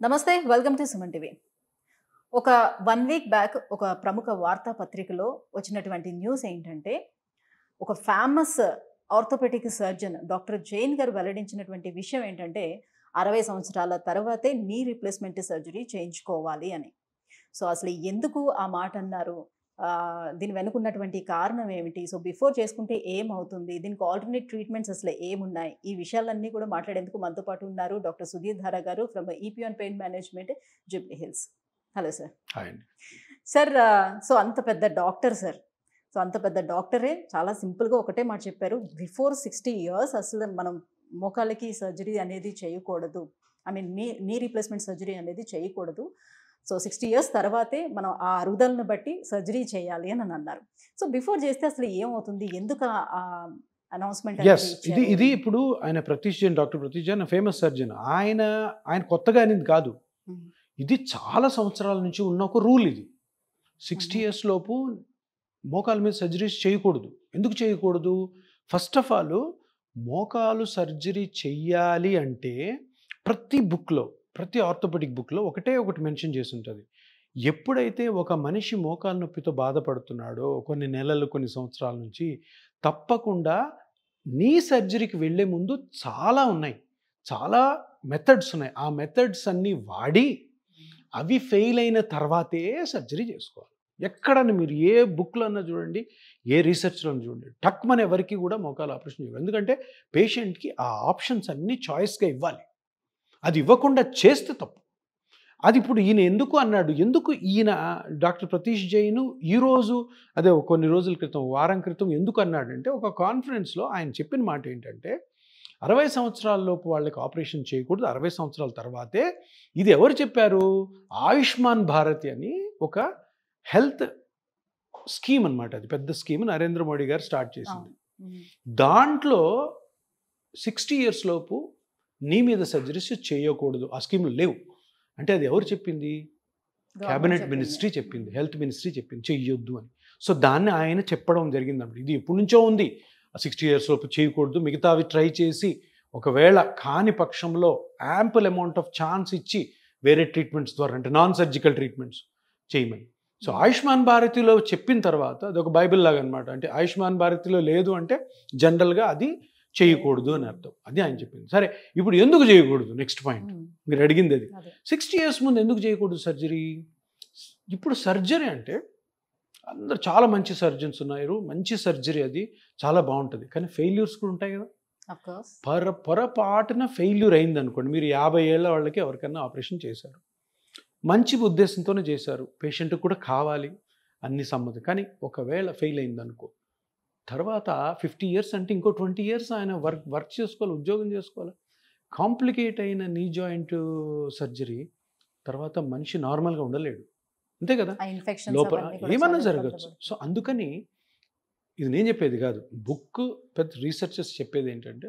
నమస్తే. Welcome to Suman TV. ఒక 1 week back ఒక ప్రముఖ వార్తాపత్రికలో వచ్చినటువంటి న్యూస్ ఏంటంటే, ఒక famous orthopaedic surgeon doctor Jain గారు వెల్లడించినటువంటి విషయం ఏంటంటే, 60 సంవత్సరాల తర్వాతే నీ రీప్లేస్‌మెంట్ సర్జరీ చేయించుకోవాలి అని. సో, అసలు ఎందుకు ఆ మాట అన్నారు? దీని వెనుకున్నటువంటి కారణం ఏమిటి? సో, బిఫోర్ చేసుకుంటే ఏమవుతుంది? దీనికి ఆల్టర్‌నేట్ ట్రీట్మెంట్స్ అసలు ఏమున్నాయి? ఈ విషయాలన్నీ కూడా మాట్లాడేందుకు మనతో పాటు ఉన్నారు డాక్టర్ సుధీర్ ధారా గారు from Epione pain management, Jubilee Hills. Hello sir. Hi అండి. సార్, సో అంత పెద్ద డాక్టర్ సార్. సో అంత పెద్ద డాక్టరే చాలా సింపుల్‌గా ఒకటే మాట చెప్పారు. బిఫోర్ 60 ఇయర్స్ అసలు మనం మోకాళ్ళకి సర్జరీ అనేది చేయకూడదు. I mean knee replacement surgery అనేది చేయకూడదు. సో 60 ఇయర్స్ తర్వాతే మనం ఆ అరుగుదలను బట్టి సర్జరీ చేయాలి అని అన్నారు. సో బిఫోర్ చేస్తే అసలు ఏమవుతుంది? ఎందుకు అనౌన్స్‌మెంట్ యెస్. అనేది ఇది ఇచ్చారు? ఇది ఇప్పుడు ఆయన doctor Prateesh Jain famous surgeon. ఆయన కొత్తగా అనేది కాదు. హ్మ్. ఇది చాలా సంవత్సరాల నుంచి ఉన్న ఒక రూల్ ఇది. 60 హుహు. ఇయర్స్ లోపు మోకాళ్ళ మీద సర్జరీస్ చేయకూడదు. ఎందుకు చేయకూడదు? ఫస్ట్ ఆఫ్ ఆల్ మోకాలు సర్జరీ చెయ్యాలి అంటే ప్రతి ఆర్థోపెడిక్ బుక్‌లో ఒకటే ఒకటి మెన్షన్ చేసి ఉంటది. ఎప్పుడైతే ఒక మనిషి మోకాలు నొప్పితో బాధపడుతున్నాడో కొన్ని నెలలు, కొన్ని సంవత్సరాల నుంచి తప్పకుండా నీ సర్జరీకి వెళ్ళే ముందు చాలా ఉన్నాయి. చాలా మెథడ్స్ ఉన్నాయి. ఆ మెథడ్స్ అన్నీ వాడి అవి ఫెయిల్ అయిన తర్వాతే సర్జరీ చేసుకోవాలి. ఎక్కడన్నా మీరు ఏ బుక్‌లో అన్నా చూడండి, ఏ రీసెర్చ్‌లో అన్నా చూడండి. టక్‌మని ఎవరికీ కూడా మోకాలు ఆపరేషన్ చేయాలి. ఎందుకంటే పేషెంట్‌కి ఆ ఆప్షన్స్ అన్నీ చాయిస్‌గా ఇవ్వాలి. అది ఇవ్వకుండా చేస్తే తప్పు. అది ఇప్పుడు ఈయన ఎందుకు అన్నాడు? ఎందుకు ఈయన డాక్టర్ ప్రతీష్ జైన్ ఈరోజు కొన్ని రోజుల క్రితం, వారం క్రితం ఎందుకు అన్నాడంటే, ఒక కాన్ఫరెన్స్‌లో ఆయన చెప్పిన మాట ఏంటంటే, 60 సంవత్సరాల లోపు వాళ్ళకి ఆపరేషన్ చేయకూడదు. 60 సంవత్సరాల తర్వాతే. ఇది ఎవరు చెప్పారు? ఆయుష్మాన్ భారత్ అని ఒక హెల్త్ స్కీమ్ అన్నమాట. అది పెద్ద స్కీమ్ నరేంద్ర మోడీ గారు స్టార్ట్ చేసింది. అవును. హ్మ్. దాంట్లో 60 ఇయర్స్ లోపు నీ మీద సర్జరీస్ చేయకూడదు. ఆ స్కీములు లేవు. అంటే అది ఎవరు చెప్పింది? గవర్నమెంట్ క్యాబినెట్ చెప్పింది. మినిస్ట్రీ చెప్పింది. హెల్త్ మినిస్ట్రీ చెప్పింది చెయ్యొద్దు అని. సో దాన్ని ఆయన చెప్పడం జరిగిందన్నమాట. ఇది ఎప్పటి నుంచో ఉంది. 60 ఇయర్స్ లోపు చేయకూడదు. మిగతావి ట్రై చేసి ఒకవేళ కాని పక్షంలో యాంపుల్ అమౌంట్ ఆఫ్ ఛాన్స్ ఇచ్చి వేరే ట్రీట్మెంట్స్ ద్వారా అంటే నాన్ సర్జికల్ ట్రీట్మెంట్స్ చేయమని. సో ఆయుష్మాన్ భారతిలో చెప్పిన తర్వాత అదొక బైబిల్ లాగా అనమాట. అంటే ఆయుష్మాన్ భారతిలో లేదు అంటే జనరల్గా అది చేయకూడదు అని అర్థం. అది ఆయన చెప్పింది. సరే, ఇప్పుడు ఎందుకు చేయకూడదు? నెక్స్ట్ పాయింట్ హ్మ్. మీరు అడిగింది అది. అదే. 60 ఇయర్స్ ముందు ఎందుకు చేయకూడదు సర్జరీ? ఇప్పుడు సర్జరీ అంటే అందరు చాలా మంచి సర్జన్స్ ఉన్నారు. మంచి సర్జరీ అది చాలా బాగుంటుంది. కానీ ఫెయిల్యూర్స్ కూడా ఉంటాయి కదా. Of course. పొరపాటున ఫెయిల్యూర్ అయింది అనుకోండి, మీరు 50 ఏళ్ళ వాళ్ళకి ఎవరికైనా ఆపరేషన్ చేశారు, మంచి ఉద్దేశంతోనే చేశారు, పేషెంట్ కూడా కావాలి అన్ని సమ్మతి, కానీ ఒకవేళ ఫెయిల్ అయింది అనుకో, తర్వాత 50 ఇయర్స్ అంటే ఇంకో 20 ఇయర్స్ ఆయన వర్క్ చేసుకోవాలి, ఉద్యోగం చేసుకోవాలి. కాంప్లికేట్ అయిన నీ జాయింట్ సర్జరీ తర్వాత మనిషి నార్మల్గా ఉండలేడు. అంతే కదా. ఆ ఇన్ఫెక్షన్స్ లోపల అవన్నీ కూడా ఏమన్నా చాలా జరగచ్చు. ఇబ్బంది సో అందుకని ఇది నేను చెప్పేది కాదు, బుక్ పెద్ద రీసెర్చర్స్ చెప్పేది ఏంటంటే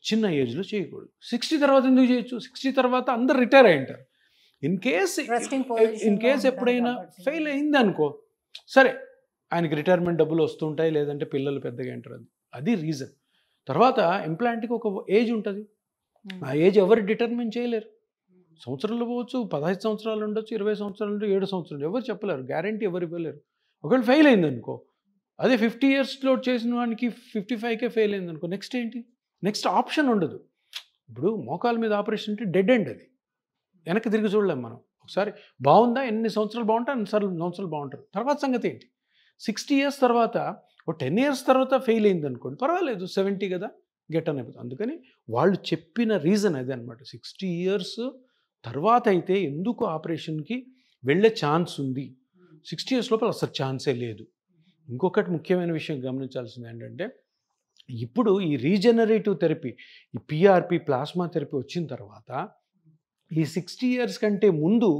చిన్న ఏజ్లో చేయకూడదు. 60 తర్వాత ఎందుకు చేయొచ్చు? 60 తర్వాత అందరు రిటైర్ అయి ఉంటారు. ఇన్ Resting position లో కేస్ ఉంటారు ఎప్పుడైనా కాబట్టి. ఫెయిల్ అయింది అనుకో, సరే ఆయనకి రిటైర్మెంట్ డబ్బులు వస్తుంటాయి, లేదంటే పిల్లలు పెద్దగా ఉంటారు. అది రీజన్. తర్వాత ఇంప్లాంట్కి ఒక ఏజ్ ఉంటుంది. Hmm. ఆ ఏజ్ ఎవరు డిటర్మిన్ చేయలేరు. సంవత్సరాలు పోవచ్చు, 15 సంవత్సరాలు ఉండొచ్చు, 20 సంవత్సరాలు ఉండొచ్చు, 7 సంవత్సరాలు, ఎవరు చెప్పలేరు. గ్యారంటీ ఎవరు ఇవ్వలేరు. ఒకవేళ ఫెయిల్ అయింది అనుకో, అదే 50 ఇయర్స్లో చేసిన వానికి 55కే ఫెయిల్ అయింది అనుకో, నెక్స్ట్ ఏంటి? నెక్స్ట్ ఆప్షన్ ఉండదు. ఇప్పుడు మోకాల మీద ఆపరేషన్ అంటే డెడ్ ఎండ్. అది వెనక్కి తిరిగి చూడలేం మనం. ఒకసారి బాగుందా, ఎన్ని సంవత్సరాలు బాగుంటాయి అన్ని సంవత్సరాలు బాగుంటారు. తర్వాత సంగతి ఏంటి? 60 ఇయర్స్ తర్వాత ఒక 10 ఇయర్స్ తర్వాత ఫెయిల్ అయింది అనుకోండి, పర్వాలేదు, 70 కదా, గెట్ అని అయిపోతుంది. అందుకని వాళ్ళు చెప్పిన రీజన్ అదే అనమాట. 60 ఇయర్స్ తర్వాత అయితే ఎందుకు ఆపరేషన్కి వెళ్ళే ఛాన్స్ ఉంది, 60 ఇయర్స్ లోపల అసలు ఛాన్సే లేదు. ఇంకొకటి ముఖ్యమైన విషయం గమనించాల్సింది ఏంటంటే, ఇప్పుడు ఈ రీజనరేటివ్ థెరపీ, ఈ పిఆర్పి ప్లాస్మా థెరపీ వచ్చిన తర్వాత ఈ 60 ఇయర్స్ కంటే ముందు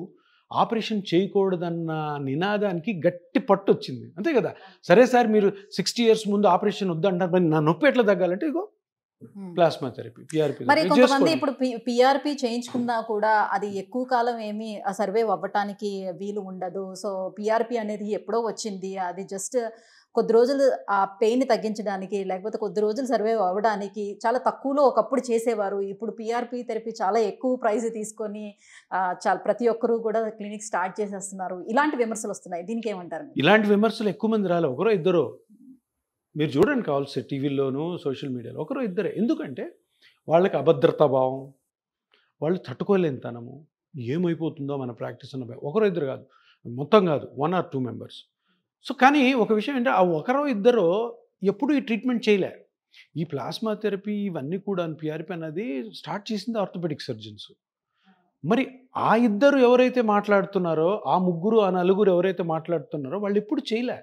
ఆపరేషన్ చేయకూడదన్న నినాదానికి గట్టి పట్టు వచ్చింది. అంతే కదా. సరే సార్, మీరు 60 ఇయర్స్ ముందు ఆపరేషన్ వద్దంటారు, మరి నా నొప్పి ఎట్లా తగ్గాలంటే ఇగో ప్లాస్మా థెరపీ, పిఆర్పి. మరి కొంతమంది ఇప్పుడు పిఆర్పి చేయించుకున్నా కూడా అది ఎక్కువ కాలం ఏమీ సర్వైవ్ అవ్వటానికి వీలు ఉండదు. సో పిఆర్పి అనేది ఎప్పుడో వచ్చింది, అది జస్ట్ కొద్ది రోజులు ఆ పెయిన్ తగ్గించడానికి, లేకపోతే కొద్ది రోజులు సర్వైవ్ అవ్వడానికి చాలా తక్కువలో ఒకప్పుడు చేసేవారు. ఇప్పుడు పీఆర్పీ థెరపీ చాలా ఎక్కువ ప్రైస్ తీసుకొని చాలా ప్రతి ఒక్కరు కూడా క్లినిక్ స్టార్ట్ చేసేస్తున్నారు. ఇలాంటి విమర్శలు వస్తున్నాయి. దీనికి ఏమంటారు మీరు? ఇలాంటి విమర్శలు ఎక్కువ మంది రాలే, ఒకరో ఇద్దరో. మీరు చూడండి కావాల్సి టీవీల్లోనూ సోషల్ మీడియాలో ఒకరో ఇద్దరే. ఎందుకంటే వాళ్ళకి అభద్రతా భావం, వాళ్ళు తట్టుకోలేనితనము, ఏమైపోతుందో మన ప్రాక్టీస్ అన్న భయం. ఒకరో ఇద్దరు కాదు, మొత్తం కాదు, 1 or 2 మెంబర్స్. సో కానీ ఒక విషయం ఏంటంటే ఆ ఒకరో ఇద్దరో ఎప్పుడు ఈ ట్రీట్మెంట్ చేయలే. ఈ ప్లాస్మా థెరపీ ఇవన్నీ కూడా పీఆర్పీ అన్నది స్టార్ట్ చేసింది ఆర్థోపెడిక్ సర్జన్స్. మరి ఆ ఇద్దరు ఎవరైతే మాట్లాడుతున్నారో, ఆ ముగ్గురు ఆ నలుగురు ఎవరైతే మాట్లాడుతున్నారో వాళ్ళు ఎప్పుడు చేయలే.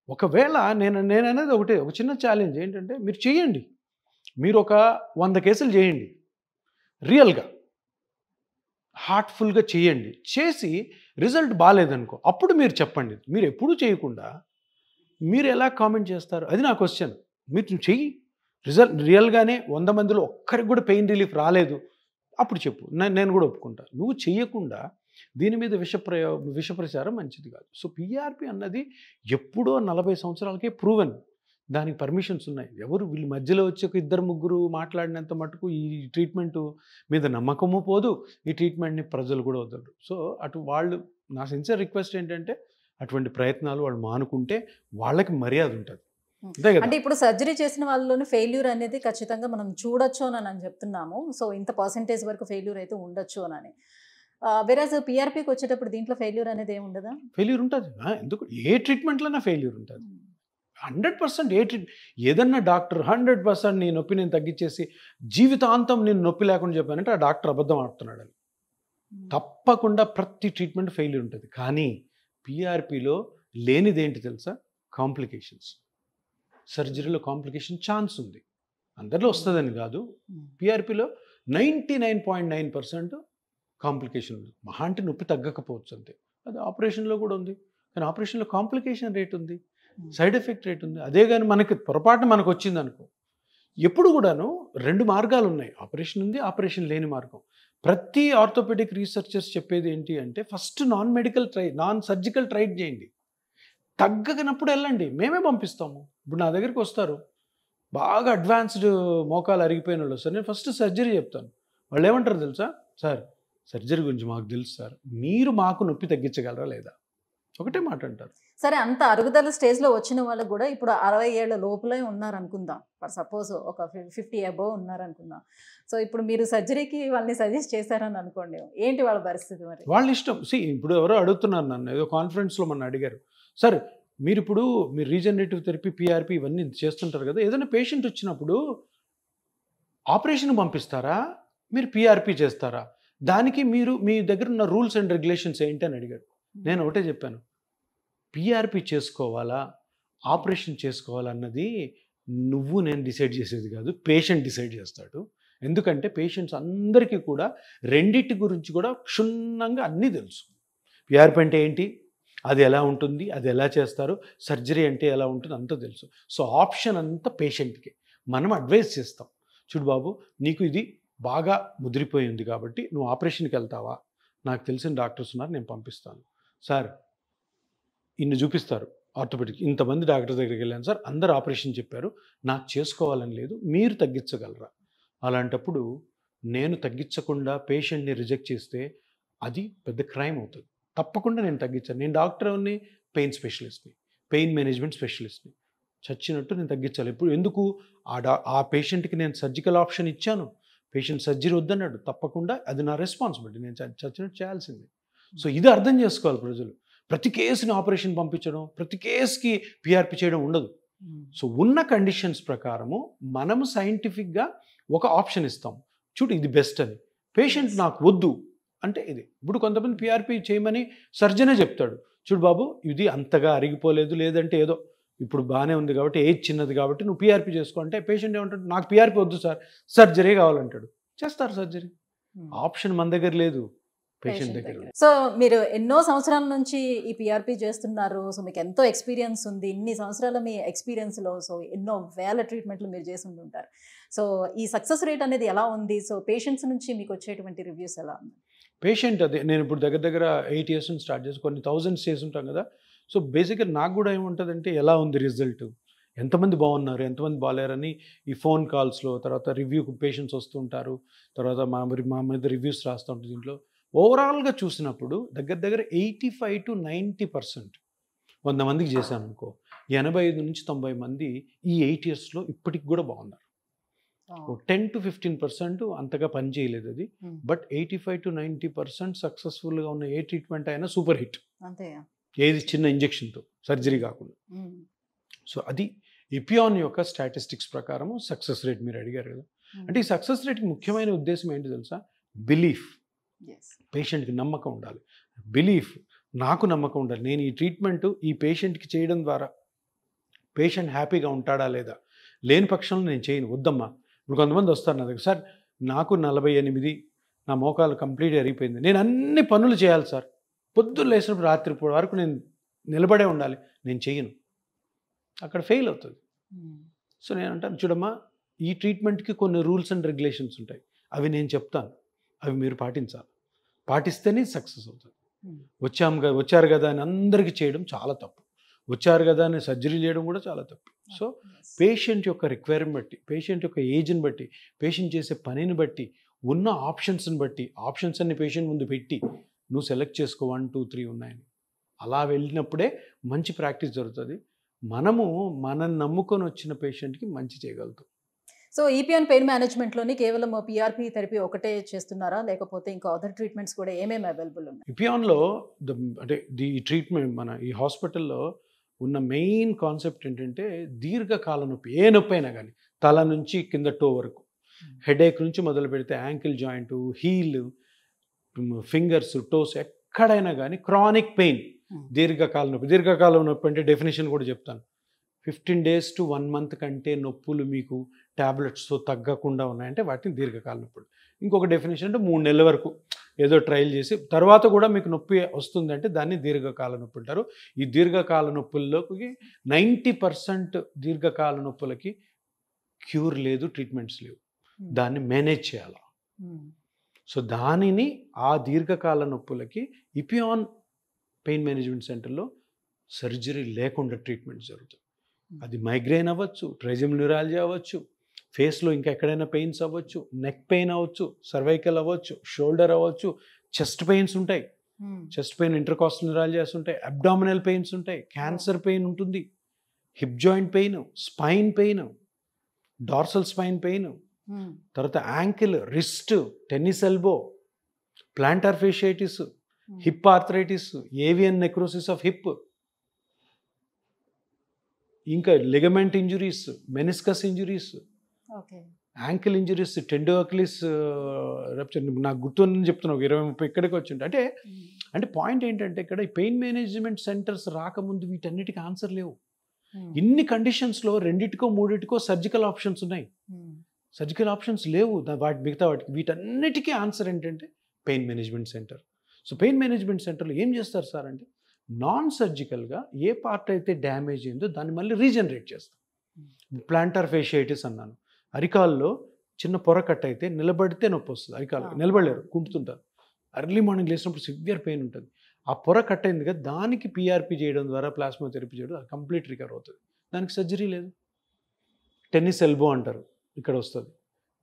ఒకవేళ నేననేది ఒకటే, ఒక చిన్న ఛాలెంజ్ ఏంటంటే మీరు చేయండి. మీరు ఒక 100 కేసులు చేయండి, రియల్గా హార్ట్ఫుల్గా చేయండి. చేసి రిజల్ట్ బాగాలేదనుకో అప్పుడు మీరు చెప్పండి. మీరు ఎప్పుడూ చేయకుండా మీరు ఎలా కామెంట్ చేస్తారు? అది నా క్వశ్చన్. మీరు చెయ్యి, రిజల్ట్ రియల్గానే 100 మందిలో ఒక్కరికి కూడా పెయిన్ రిలీఫ్ రాలేదు, అప్పుడు చెప్పు, నేను కూడా ఒప్పుకుంటా. నువ్వు చెయ్యకుండా దీని మీద విషప్రచారం మంచిది కాదు. సో పీఆర్పీ అన్నది ఎప్పుడో 40 సంవత్సరాలకే ప్రూవెన్. దానికి పర్మిషన్స్ ఉన్నాయి. ఎవరు వీళ్ళు మధ్యలో వచ్చి ఒక ఇద్దరు ముగ్గురు మాట్లాడినంత మటుకు ఈ ట్రీట్మెంట్ మీద నమ్మకము పోదు, ఈ ట్రీట్మెంట్ని ప్రజలు కూడా వదలరు. సో అటు వాళ్ళు, నా సిన్సియర్ రిక్వెస్ట్ ఏంటంటే అటువంటి ప్రయత్నాలు వాళ్ళు మానుకుంటే వాళ్ళకి మర్యాద ఉంటుంది. అంటే ఇప్పుడు సర్జరీ చేసిన వాళ్ళలోని ఫెయిల్యూర్ అనేది ఖచ్చితంగా మనం చూడొచ్చు అని చెప్తున్నాము. సో ఇంత పర్సెంటేజ్ వరకు ఫెయిల్యూర్ అయితే ఉండొచ్చు అని. వెరాజ్ పీఆర్పీకి వచ్చేటప్పుడు దీంట్లో ఫెయిల్యూర్ అనేది ఏమి ఉండదా? ఫెయిల్యూర్ ఉంటుంది. ఎందుకు? ఏ ట్రీట్మెంట్లోనే ఫెయిల్యూర్ ఉంటుంది. 100% ఏదన్నా డాక్టర్ 100% నీ నొప్పి నేను తగ్గించేసి జీవితాంతం నేను నొప్పి లేకుండా చెప్పానంటే ఆ డాక్టర్ అబద్ధం ఆడుతున్నాడు. తప్పకుండా ప్రతి ట్రీట్మెంట్ ఫెయిల్యూర్ ఉంటుంది. కానీ పీఆర్పీలో లేనిదేంటి తెలుసా? కాంప్లికేషన్స్. సర్జరీలో కాంప్లికేషన్ ఛాన్స్ ఉంది. అందరిలో వస్తుందని కాదు. పీఆర్పీలో 99.9% కాంప్లికేషన్ ఉంది. మహా అంటే నొప్పి తగ్గకపోవచ్చు అంతే. అది ఆపరేషన్లో కూడా ఉంది. కానీ ఆపరేషన్లో కాంప్లికేషన్ రేట్ ఉంది, సైడ్ ఎఫెక్ట్ రేట్ ఉంది. అదే కానీ మనకి పొరపాటు మనకు వచ్చింది అనుకో, ఎప్పుడు కూడాను 2 మార్గాలు ఉన్నాయి. ఆపరేషన్ ఉంది, ఆపరేషన్ లేని మార్గం. ప్రతి ఆర్థోపెడిక్ రీసెర్చర్స్ చెప్పేది ఏంటి అంటే ఫస్ట్ నాన్ సర్జికల్ ట్రై చేయండి. తగ్గనప్పుడు వెళ్ళండి, మేమే పంపిస్తాము. ఇప్పుడు నా దగ్గరికి వస్తారు బాగా అడ్వాన్స్డ్ మోకాలు అరిగిపోయిన వాళ్ళు వస్తారు, నేను ఫస్ట్ సర్జరీ చెప్తాను. వాళ్ళు ఏమంటారు తెలుసా? సార్ సర్జరీ గురించి మాకు తెలుసు సార్, మీరు మాకు నొప్పి తగ్గించగలరా లేదా? ఒకటే మాట అంటారు. సరే, అంత అరుగుదల స్టేజ్లో వచ్చిన వాళ్ళకు కూడా ఇప్పుడు 60 ఏళ్ల లోపలే ఉన్నారు అనుకుందాం. ఫర్ సపోజ్ ఒక 50 అబోవ్ ఉన్నారు అనుకుందాం. సో ఇప్పుడు మీరు సర్జరీకి వాళ్ళని సజెస్ట్ చేశారని అనుకోండి, ఏంటి వాళ్ళ పరిస్థితి? మరి వాళ్ళ ఇష్టం. ఇప్పుడు ఎవరో అడుగుతున్నారు నన్ను, ఏదో కాన్ఫరెన్స్లో మొన్న అడిగారు, సార్ మీరు రీజనరేటివ్ థెరపీ, పీఆర్పీ ఇవన్నీ చేస్తుంటారు కదా, ఏదైనా పేషెంట్ వచ్చినప్పుడు ఆపరేషన్ పంపిస్తారా, మీరు పీఆర్పీ చేస్తారా, దానికి మీ దగ్గర ఉన్న రూల్స్ అండ్ రెగ్యులేషన్స్ ఏంటి అని అడిగారు. నేను ఒకటే చెప్పాను, పీఆర్పీ చేసుకోవాలా ఆపరేషన్ చేసుకోవాలా అన్నది నేను డిసైడ్ చేసేది కాదు, పేషెంట్ డిసైడ్ చేస్తాడు. ఎందుకంటే పేషెంట్స్ అందరికీ కూడా రెండింటి గురించి కూడా క్షుణ్ణంగా అన్నీ తెలుసు. పీఆర్పీ అంటే ఏంటి, అది ఎలా ఉంటుంది, అది ఎలా చేస్తారు, సర్జరీ అంటే ఎలా ఉంటుంది, అంతా తెలుసు. సో ఆప్షన్ అంతా పేషెంట్కి. మనం అడ్వైస్ చేస్తాం, చూడు బాబు నీకు ఇది బాగా ముదిరిపోయి ఉంది కాబట్టి నువ్వు ఆపరేషన్కి వెళ్తావా, నాకు తెలిసిన డాక్టర్స్ ఉన్నారు నేను పంపిస్తాను. సార్ ఇన్ని చూపిస్తారు ఆర్థోపెడిక్, ఇంతమంది డాక్టర్ దగ్గరికి వెళ్ళాను సార్, అందరు ఆపరేషన్ చెప్పారు, నాకు చేసుకోవాలని లేదు, మీరు తగ్గించగలరా? అలాంటప్పుడు నేను తగ్గించకుండా పేషెంట్ని రిజెక్ట్ చేస్తే అది పెద్ద క్రైమ్ అవుతుంది. తప్పకుండా నేను తగ్గించాను. నేను డాక్టర్ని, పెయిన్ స్పెషలిస్ట్ని, పెయిన్ మేనేజ్మెంట్ స్పెషలిస్ట్ని, చచ్చినట్టు నేను తగ్గించాలి. ఎందుకు ఆ పేషెంట్కి నేను సర్జికల్ ఆప్షన్ ఇచ్చాను, పేషెంట్ సర్జరీ వద్దన్నాడు, తప్పకుండా అది నా రెస్పాన్సిబిలిటీ, నేను చచ్చినట్టు చేయాల్సిందే. సో ఇది అర్థం చేసుకోవాలి ప్రజలు. ప్రతి కేసుని ఆపరేషన్ పంపించడం, ప్రతి కేసుకి పీఆర్పీ చేయడం ఉండదు. సో ఉన్న కండిషన్స్ ప్రకారము మనము సైంటిఫిక్గా ఒక ఆప్షన్ ఇస్తాం, చూడు ఇది బెస్ట్ అని. పేషెంట్ నాకు వద్దు అంటే ఇది. ఇప్పుడు కొంతమంది పీఆర్పీ చేయమని సర్జనే చెప్తాడు, చూడు బాబు ఇది అంతగా అరిగిపోలేదు, లేదంటే ఏదో ఇప్పుడు బాగానే ఉంది కాబట్టి, ఏజ్ చిన్నది కాబట్టి నువ్వు పీఆర్పీ చేసుకో అంటే పేషెంట్ ఏమంటాడు, నాకు పీఆర్పీ వద్దు సార్, సర్జరీ కావాలంటాడు. చేస్తారు సర్జరీ. ఆప్షన్ మన దగ్గర లేదు, పేషెంట్ దగ్గర. సో మీరు ఎన్నో సంవత్సరాల నుంచి ఈ పీఆర్పీ చేస్తున్నారు, సో మీకు ఎంతో ఎక్స్పీరియన్స్ ఉంది. ఇన్ని సంవత్సరాల మీ ఎక్స్పీరియన్స్లో సో ఎన్నో వేల ట్రీట్మెంట్లు మీరు చేసి ఉంటారు. సో ఈ సక్సెస్ రేట్ అనేది ఎలా ఉంది? సో పేషెంట్స్ నుంచి మీకు వచ్చేటువంటి రివ్యూస్ ఎలా ఉంది? పేషెంట్ అదే, నేను ఇప్పుడు దగ్గర 8 years నుంచి స్టార్ట్ చేసి కొన్ని 1000s చేసి ఉంటాం కదా. సో బేసిక్గా నాకు కూడా ఏముంటుందంటే ఎలా ఉంది రిజల్ట్, ఎంతమంది బాగున్నారు, ఎంతమంది బాగాలేరని ఈ ఫోన్ కాల్స్లో, తర్వాత రివ్యూకి పేషెంట్స్ వస్తుంటారు, తర్వాత మా మీద రివ్యూస్ రాస్తూ ఉంటుంది. దీంట్లో ఓవరాల్గా చూసినప్పుడు దగ్గర 85 to 90%, 100 మందికి చేశాను అనుకో, 85 నుంచి 90 మంది ఈ 8 yearsలో ఇప్పటికి కూడా బాగున్నారు. 10 to 15% అంతగా పని చేయలేదు అది, బట్ 85 to 90% సక్సెస్ఫుల్గా ఉన్న ఏ ట్రీట్మెంట్ అయినా సూపర్ హిట్. అంతే, ఏది చిన్న ఇంజెక్షన్తో, సర్జరీ కాకుండా. సో అది ఇపియాన్ యొక్క స్టాటిస్టిక్స్ ప్రకారం సక్సెస్ రేట్ మీరు అడిగారు కదా. అంటే ఈ సక్సెస్ రేట్కి ముఖ్యమైన ఉద్దేశం ఏంటి తెలుసా? బిలీఫ్. పేషెంట్కి నమ్మకం ఉండాలి, బిలీఫ్, నాకు నమ్మకం ఉండాలి. నేను ఈ ట్రీట్మెంట్ ఈ పేషెంట్కి చేయడం ద్వారా పేషెంట్ హ్యాపీగా ఉంటాడా లేదా, లేని పక్షంలో నేను చేయను, వద్దమ్మా. ఇప్పుడు కొంతమంది వస్తారు నా దగ్గర, సార్ నాకు 48, నా మోకాలు కంప్లీట్ అరిగిపోయింది, నేను అన్ని పనులు చేయాలి సార్, పొద్దున్న లేచినప్పుడు రాత్రి వరకు నేను నిలబడే ఉండాలి, నేను చేయను. అక్కడ ఫెయిల్ అవుతుంది. సో నేను అంటాను, చూడమ్మా, ఈ ట్రీట్మెంట్కి కొన్ని రూల్స్ అండ్ రెగ్యులేషన్స్ ఉంటాయి, అవి నేను చెప్తాను, అవి మీరు పాటించాలి, పాటిస్తేనే సక్సెస్ అవుతుంది. వచ్చారు కదా అని అందరికీ చేయడం చాలా తప్పు, వచ్చారు కదా అని సర్జరీ చేయడం కూడా చాలా తప్పు. సో పేషెంట్ యొక్క రిక్వైర్మెంట్ బట్టి, పేషెంట్ యొక్క ఏజ్ని బట్టి, పేషెంట్ చేసే పనిని బట్టి, ఉన్న ఆప్షన్స్ని బట్టి, ఆప్షన్స్ అన్ని పేషెంట్ ముందు పెట్టి నువ్వు సెలెక్ట్ చేసుకో, 1, 2, 3 ఉన్నాయని. అలా వెళ్ళినప్పుడే మంచి ప్రాక్టీస్ జరుగుతుంది. మనం నమ్ముకొని వచ్చిన పేషెంట్కి మంచి చేయగలుగుతాం. సో ఈపియాన్ పెయిన్ మేనేజ్మెంట్లోని కేవలం పిఆర్పి థెరపీ ఒకటే చేస్తున్నారా, లేకపోతే ఇంకా అదర్ ట్రీట్మెంట్స్ కూడా ఏమేమి అవైలబుల్ ఉన్నాయి? ఇపియాన్లో అంటే ఈ ట్రీట్మెంట్ మన ఈ హాస్పిటల్లో ఉన్న మెయిన్ కాన్సెప్ట్ ఏంటంటే దీర్ఘకాల నొప్పి, ఏ నొప్పి అయినా కానీ, తల నుంచి కింద టో వరకు, హెడేక్ నుంచి మొదలు పెడితే ankle joint, heel, fingers, toes, ఎక్కడైనా కానీ క్రానిక్ పెయిన్, దీర్ఘకాల నొప్పి. దీర్ఘకాల నొప్పి అంటే డెఫినేషన్ కూడా చెప్తాను. 15 days to 1 month కంటే నొప్పులు మీకు ట్యాబ్లెట్స్తో తగ్గకుండా ఉన్నాయంటే వాటిని దీర్ఘకాల నొప్పులు. ఇంకొక డెఫినేషన్ అంటే 3 నెలల వరకు ఏదో ట్రయల్ చేసి తర్వాత కూడా మీకు నొప్పి వస్తుందంటే దాన్ని దీర్ఘకాల నొప్పి అంటారు. ఈ దీర్ఘకాల నొప్పుల్లోకి 90% దీర్ఘకాల నొప్పులకి క్యూర్ లేదు, ట్రీట్మెంట్స్ లేవు, దాన్ని మేనేజ్ చేయాలి. సో దానిని ఆ దీర్ఘకాల నొప్పులకి ఇపియాన్ పెయిన్ మేనేజ్మెంట్ సెంటర్లో సర్జరీ లేకుండా ట్రీట్మెంట్ జరుగుతుంది. అది మైగ్రేన్ అవ్వచ్చు, ట్రైజెమినల్ న్యూరాలజీ అవ్వచ్చు, ఫేస్లో ఇంకా ఎక్కడైనా పెయిన్స్ అవ్వచ్చు, నెక్ పెయిన్ అవ్వచ్చు, సర్వైకల్ అవ్వచ్చు, షోల్డర్ అవ్వచ్చు, చెస్ట్ పెయిన్స్ ఉంటాయి, చెస్ట్ పెయిన్ ఇంటర్కాస్టల్ న్యూరాలజీస్ ఉంటాయి, అబ్డామినల్ పెయిన్స్ ఉంటాయి, క్యాన్సర్ పెయిన్ ఉంటుంది, hip joint pain, spine pain, dorsal spine pain, తర్వాత ankle, wrist, tennis elbow, plantar fasciitis, hip arthritis, avian necrosis of hip, ఇంకా ligament injuries, meniscus injuries, ankle injuries, tendo Achilles rupture. నాకు గుర్తుని చెప్తున్నావు, 20-30 ఇక్కడికి వచ్చింది. అంటే పాయింట్ ఏంటంటే ఇక్కడ ఈ పెయిన్ మేనేజ్మెంట్ సెంటర్స్ రాకముందు వీటన్నిటికీ ఆన్సర్ లేవు. ఇన్ని కండిషన్స్లో 2-3 సర్జికల్ ఆప్షన్స్ ఉన్నాయి, సర్జికల్ ఆప్షన్స్ లేవు మిగతా వాటికి. వీటన్నిటికీ ఆన్సర్ ఏంటంటే pain management centre. So pain management సెంటర్లో ఏం చేస్తారు సార్ అంటే, నాన్ సర్జికల్గా ఏ పార్ట్ అయితే డ్యామేజ్ అయిందో దాన్ని మళ్ళీ రీజనరేట్ చేస్తాం. ప్లాంటార్ ఫేషియైటిస్ అన్నాను, అరికాల్లో చిన్న పొర కట్ అయితే నిలబడితే నొప్పి వస్తుంది, అరికాలు నిలబడలేరు, కుంటుతుంటారు, ఎర్లీ మార్నింగ్ లేచినప్పుడు సివియర్ పెయిన్ ఉంటుంది. ఆ పొర కట్ అయింది కదా, దానికి పిఆర్పి చేయడం ద్వారా, ప్లాస్మా థెరపీ చేయడం అది కంప్లీట్ రికవర్ అవుతుంది, దానికి సర్జరీ లేదు. టెన్నిస్ ఎల్బో అంటారు, ఇక్కడ వస్తుంది,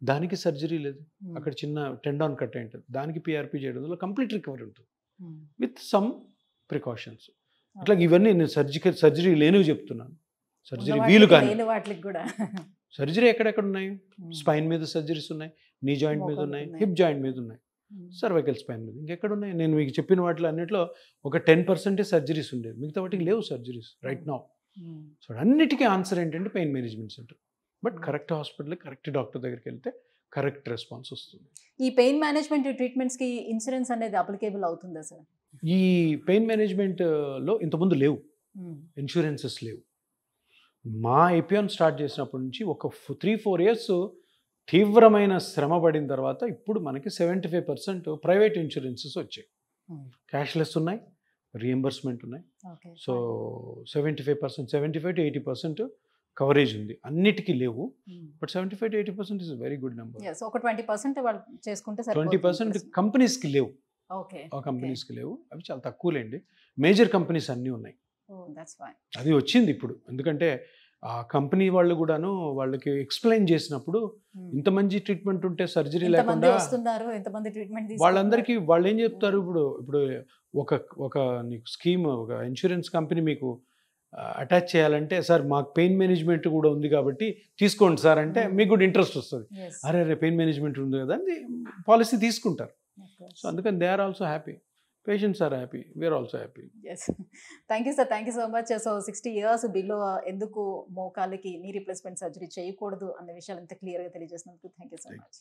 దానికి సర్జరీ లేదు, అక్కడ చిన్న టెండాన్ కట్ అయి ఉంటుంది, దానికి పిఆర్పి చేయడం వల్ల కంప్లీట్ రికవరీ ఉంటుంది విత్ సమ్ ప్రికాషన్స్. అట్లా ఇవన్నీ నేను సర్జరీ లేనివి చెప్తున్నాను. సర్జరీ వీలు కానీ సర్జరీ ఎక్కడెక్కడ ఉన్నాయి, స్పైన్ మీద సర్జరీస్ ఉన్నాయి, నీ జాయింట్ మీద ఉన్నాయి, హిప్ జాయింట్ మీద ఉన్నాయి, సర్వైకల్ స్పైన్ మీద ఇంకెక్కడ ఉన్నాయి. నేను మీకు చెప్పిన వాటిలో అన్నింటిలో ఒక 10% సర్జరీస్ ఉండేది, మిగతా వాటికి లేవు సర్జరీస్ రైట్ నౌ. సో అన్నిటికీ ఆన్సర్ ఏంటంటే pain management centre. But correct hospital, correct doctor దగ్గరికి వెళ్తే కరెక్ట్ రెస్పాన్స్ వస్తుంది. ఈ పెయిన్ మేనేజ్మెంట్ ట్రీట్మెంట్స్కి ఇన్సూరెన్స్ అనేది అప్లికేబుల్ అవుతుందా సార్? ఈ పెయిన్ మేనేజ్మెంట్లో ఇంతకుముందు లేవు, ఇన్సూరెన్సెస్ లేవు. మా ఎపియాన్ స్టార్ట్ చేసినప్పటి నుంచి ఒక 3-4 years తీవ్రమైన శ్రమ పడిన తర్వాత ఇప్పుడు మనకి 75% ప్రైవేట్ ఇన్సూరెన్సెస్ వచ్చాయి. క్యాష్లెస్ ఉన్నాయి, రియంబర్స్మెంట్ ఉన్నాయి. సో 75% 75 to 80% కవరేజ్ ఉంది, అన్నిటికీ లేవు. But 75 to 80% is very good number. ఒక 20% వాళ్ళు చేసుకుంటే 20% కంపెనీస్కి లేవు, ఆ కంపెనీస్కి లేవు, అవి చాలా తక్కువలేండి. మేజర్ కంపెనీస్ అన్నీ ఉన్నాయి. Oh that's fine. అది వచ్చింది ఇప్పుడు. ఎందుకంటే ఆ కంపెనీ వాళ్ళు కూడాను వాళ్ళకి ఎక్స్‌ప్లెయిన్ చేసినప్పుడు ఇంత మంచి ట్రీట్మెంట్ ఉంటే సర్జరీ ఎంతమంది లేకుండా వస్తున్నారు, ఎంతమంది ట్రీట్మెంట్ వాళ్ళందరికీ వాళ్ళేం చెప్తారు ఇప్పుడు ఒక ఒక నీకు స్కీమ్ ఒక ఇన్సూరెన్స్ కంపెనీ మీకు అటాచ్ చేయాలంటే సార్ మాకు పెయిన్ మేనేజ్మెంట్ కూడా ఉంది కాబట్టి తీసుకోండి సార్ అంటే మీకు కూడా ఇంట్రెస్ట్ వస్తుంది. అరే పెయిన్ మేనేజ్మెంట్ ఉంది కదా అని పాలసీ తీసుకుంటారు. సో అందుకని they are also happy, patients are happy, we're also happy. Yes, thank you sir, thank you so much. So 60 years below ఎందుకు మోకాళ్ళకి నీ రీప్లేస్మెంట్ సర్జరీ చేయకూడదు అన్న విషయాలు ఇంత క్లియర్గా తెలియజేసినందుకు థ్యాంక్ యూ సో మచ్.